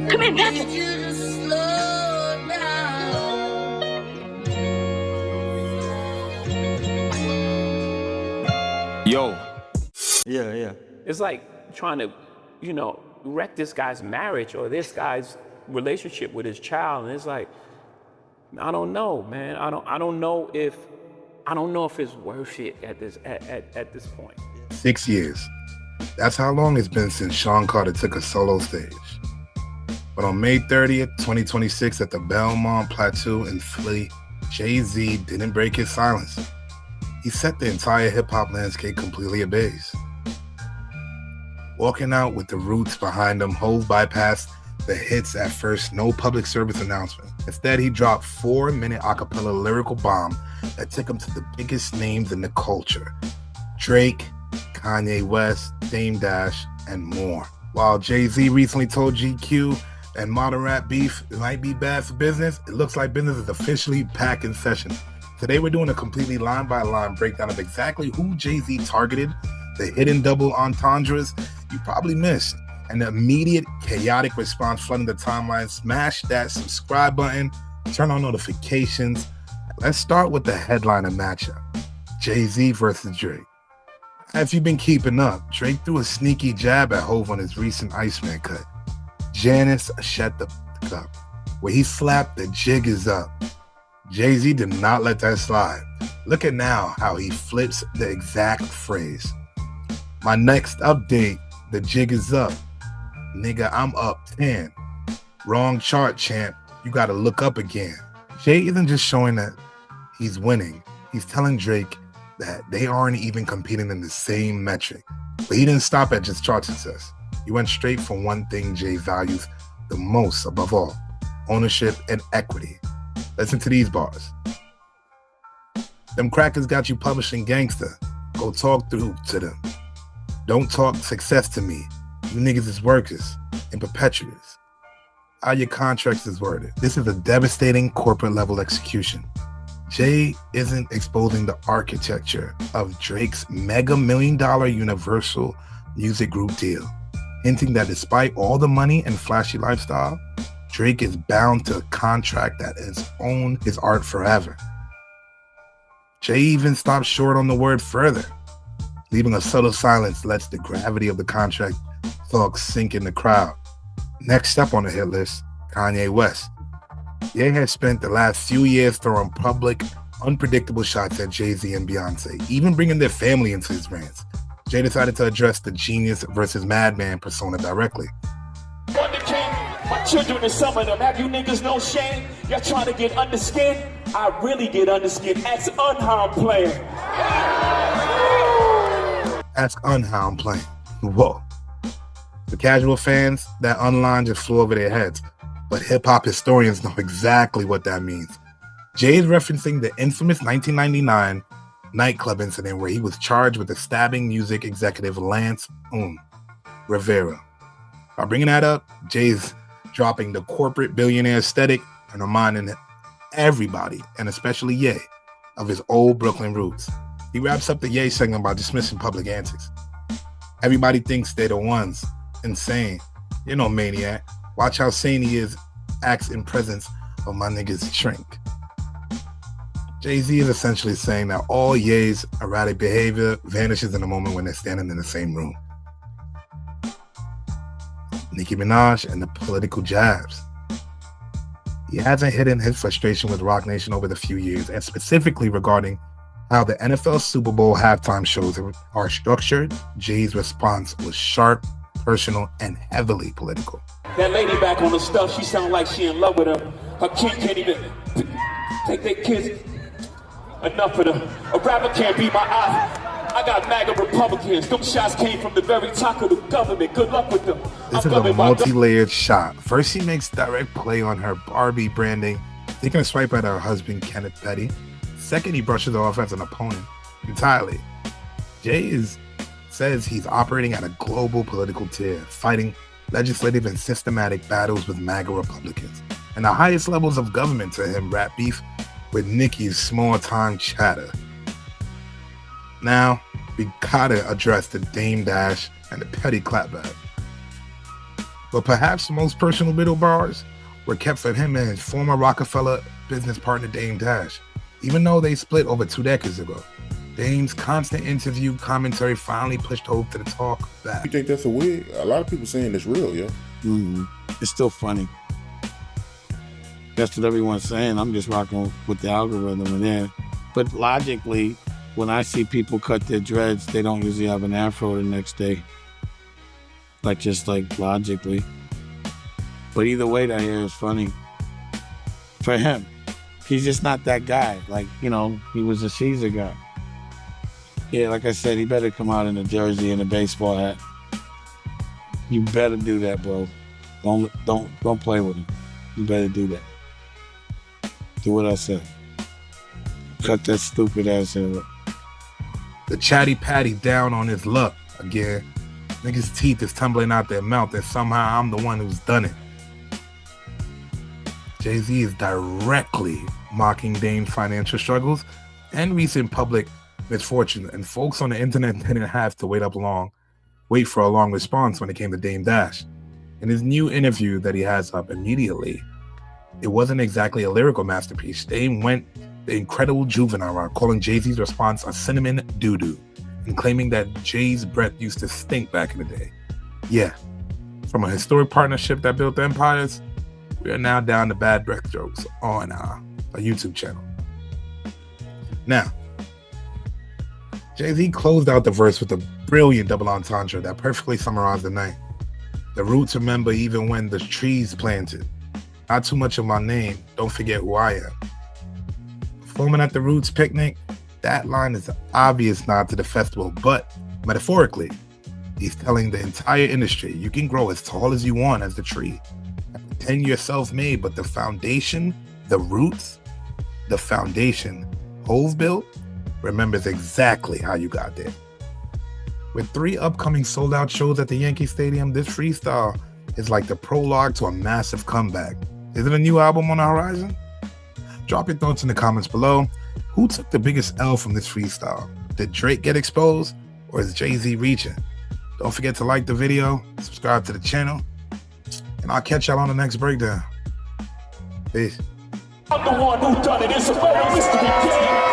Come in, Patrick. Yo. Yeah. It's like trying to, wreck this guy's marriage or this guy's relationship with his child. And it's like, I don't know, man. I don't know if it's worth it at this point. 6 years. That's how long it's been since Sean Carter took a solo stage. But on May 30th, 2026 at the Belmont Plateau in Philly, Jay-Z didn't break his silence. He set the entire hip-hop landscape completely ablaze. Walking out with the roots behind him, Hov bypassed the hits at first, no public service announcement. Instead, he dropped 4-minute acapella lyrical bomb that took him to the biggest names in the culture: Drake, Kanye West, Dame Dash, and more. While Jay-Z recently told GQ and modern rap beef might be bad for business, it looks like business is officially back in session. Today we're doing a completely line-by-line breakdown of exactly who Jay-Z targeted, the hidden double entendres you probably missed, and the immediate chaotic response flooding the timeline. Smash that subscribe button, turn on notifications. Let's start with the headliner matchup: Jay-Z versus Drake. If you've been keeping up, Drake threw a sneaky jab at Hov on his recent Iceman cut, Janice Shut the F Up, where he slapped "the jig is up." Jay-Z did not let that slide. Look at now how he flips the exact phrase. My next update, the jig is up. Nigga, I'm up 10. Wrong chart, champ. You gotta look up again. Jay isn't just showing that he's winning. He's telling Drake that they aren't even competing in the same metric. But he didn't stop at just chart success. He went straight for one thing Jay values the most above all: ownership and equity. Listen to these bars. Them crackers got you publishing gangster. Go talk through to them. Don't talk success to me. You niggas is workers and perpetuators. How your contracts is worded. This is a devastating corporate level execution. Jay isn't exposing the architecture of Drake's mega $1 million Universal Music Group deal, hinting that despite all the money and flashy lifestyle, Drake is bound to a contract that has owned his art forever. Jay even stopped short on the word further. Leaving a subtle silence lets the gravity of the contract talk sink in the crowd. Next up on the hit list, Kanye West. Ye has spent the last few years throwing public, unpredictable shots at Jay-Z and Beyonce, even bringing their family into his rants. Jay decided to address the genius versus madman persona directly. Wonder King, my children and some of them, have you niggas no shame? Y'all trying to get under skin? I really get under skin. That's unharmed playing. Ask Unhound playing. Whoa. The casual fans, that unline just flew over their heads, but hip-hop historians know exactly what that means. Jay is referencing the infamous 1999 nightclub incident where he was charged with stabbing music executive Lance Rivera. By bringing that up, Jay's dropping the corporate billionaire aesthetic and reminding everybody, and especially Ye, of his old Brooklyn roots. He wraps up the Ye segment by dismissing public antics. Everybody thinks they're the ones. Insane. You're no maniac. Watch how sane he is, acts in presence of my niggas shrink. Jay-Z is essentially saying that all Ye's erratic behavior vanishes in a moment when they're standing in the same room. Nicki Minaj and the political jabs. He hasn't hidden his frustration with Roc Nation over the few years, and specifically regarding how the NFL Super Bowl halftime shows are structured. Jay's response was sharp, personal, and heavily political. That lady back on the stuff, she sound like she in love with her. Her kid can't even take their kids. Enough of them. A rapper can't be my eye. I got MAGA Republicans. Them shots came from the very top of the government. Good luck with them. This is a multi-layered shot. First, he makes direct play on her Barbie branding, taking a swipe at her husband, Kenneth Petty. Second, he brushes her off as an opponent entirely. Jay says he's operating at a global political tier, fighting legislative and systematic battles with MAGA Republicans. And the highest levels of government to him rap beef with Nicki's small-time chatter. Now, we gotta address the Dame Dash and the Petty clapback. But perhaps the most personal middle bars were kept for him and his former Rockefeller business partner Dame Dash, even though they split over 2 decades ago. Dame's constant interview commentary finally pushed Hope to the talk back. You think that's a wig? A lot of people saying it's real, yeah. It's still funny. That's what everyone's saying. I'm just rocking with the algorithm and there. But logically, when I see people cut their dreads, they don't usually have an afro the next day. Just logically. But either way, that hair is funny. For him. He's just not that guy. He was a Caesar guy. Yeah, like I said, he better come out in a jersey and a baseball hat. You better do that, bro. Don't play with him. You better do that. Do what I said. Cut that stupid ass hair up. The chatty patty down on his luck again. Niggas' teeth is tumbling out their mouth and somehow I'm the one who's done it. Jay-Z is directly mocking Dame's financial struggles and recent public misfortune, and folks on the internet didn't have to wait for a long response when it came to Dame Dash. In his new interview that he has up immediately, it wasn't exactly a lyrical masterpiece. Dame went the incredible juvenile route, calling Jay-Z's response a cinnamon doo-doo, and claiming that Jay's breath used to stink back in the day. Yeah, from a historic partnership that built empires, we are now down to bad breath jokes on a YouTube channel. Now, Jay-Z closed out the verse with a brilliant double entendre that perfectly summarized the night. The roots remember even when the tree's planted. Not too much of my name, don't forget who I am. Performing at the Roots picnic, that line is an obvious nod to the festival, but metaphorically, he's telling the entire industry you can grow as tall as you want as the tree. Pretend you're self-made, but the foundation, the roots, the foundation Hove built remembers exactly how you got there. With 3 upcoming sold-out shows at the Yankee Stadium, this freestyle is like the prologue to a massive comeback. Is it a new album on the horizon? Drop your thoughts in the comments below. Who took the biggest L from this freestyle? Did Drake get exposed, or is Jay-Z reaching? Don't forget to like the video, subscribe to the channel, and I'll catch y'all on the next breakdown. Peace. I'm the one who done it. It's a murder mystery game.